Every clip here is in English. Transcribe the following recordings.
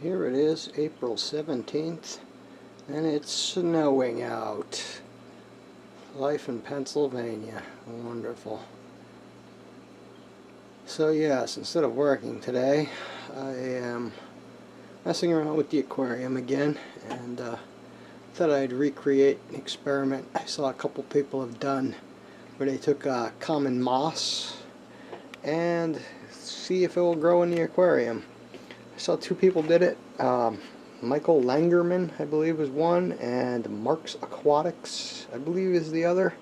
Here it is, April 17th, and it's snowing out. Life in Pennsylvania. Wonderful. So yes, instead of working today, I am messing around with the aquarium again, and thought I'd recreate an experiment I saw a couple people have done where they took common moss and see if it will grow in the aquarium. I saw two people did it. Michael Langerman, I believe, was one, and Mark's Aquatics, I believe, is the other.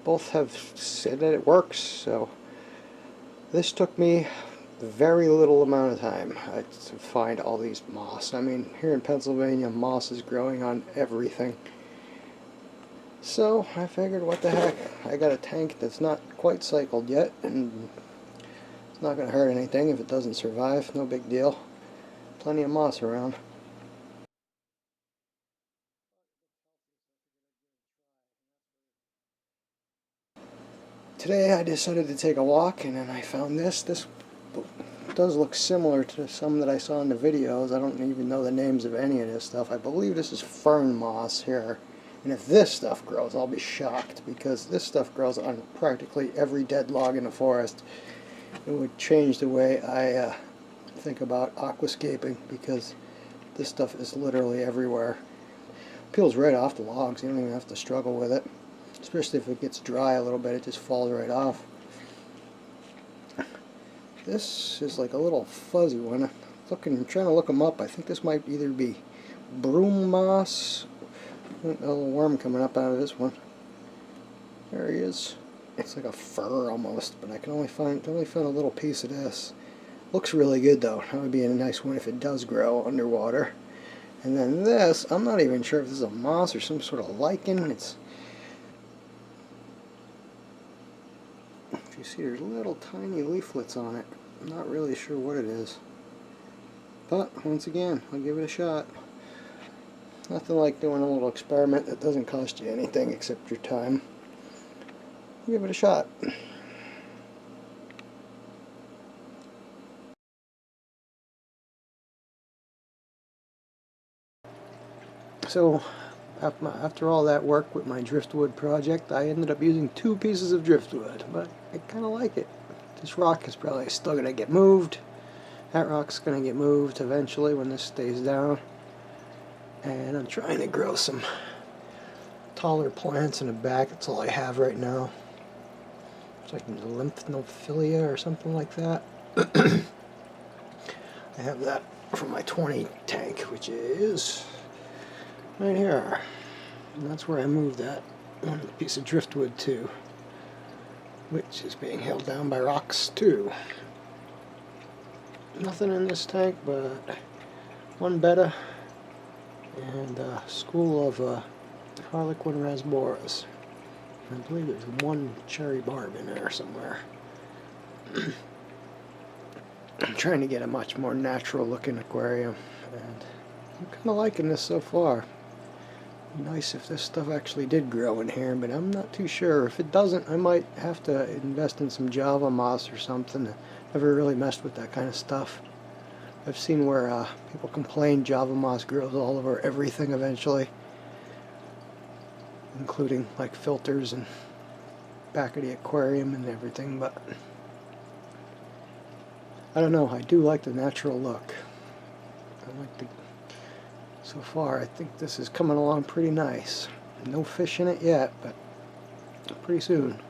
Both have said that it works, so this took me very little amount of time to find all these moss. I mean, here in Pennsylvania, moss is growing on everything. So I figured, what the heck, I got a tank that's not quite cycled yet, and it's not going to hurt anything if it doesn't survive. No big deal. Plenty of moss around. Today I decided to take a walk, and then I found this. This does look similar to some that I saw in the videos. I don't even know the names of any of this stuff. I believe this is fern moss here. And if this stuff grows, I'll be shocked, because this stuff grows on practically every dead log in the forest. It would change the way I think about aquascaping, because this stuff is literally everywhere. Peels right off the logs. You don't even have to struggle with it. Especially if it gets dry a little bit, it just falls right off. This is like a little fuzzy one. I'm trying to look them up. I think this might either be broom moss. A little worm coming up out of this one. There he is. It's like a fur almost, but I can only find a little piece of this. Looks really good though. That would be a nice one if it does grow underwater. And then this, I'm not even sure if this is a moss or some sort of lichen. If you see, there's little tiny leaflets on it. I'm not really sure what it is. But once again, I'll give it a shot. Nothing like doing a little experiment that doesn't cost you anything except your time. I'll give it a shot. So after all that work with my driftwood project, I ended up using 2 pieces of driftwood, but I kind of like it. This rock is probably still going to get moved. That rock's going to get moved eventually when this stays down. And I'm trying to grow some taller plants in the back. That's all I have right now. It's like lymphnophilia or something like that. I have that from my 20 tank, which is right here. And that's where I moved that one piece of driftwood to, which is being held down by rocks too. Nothing in this tank but one betta and a school of Harlequin rasboras. I believe there's one cherry barb in there somewhere. I'm trying to get a much more natural looking aquarium, and I'm kind of liking this so far. Nice if this stuff actually did grow in here, but I'm not too sure. If it doesn't, I might have to invest in some Java moss or something. I've never really messed with that kind of stuff. I've seen where people complain Java moss grows all over everything eventually, including like filters and back of the aquarium and everything, but I don't know. I do like the natural look. So far, I think this is coming along pretty nice. No fish in it yet, but pretty soon.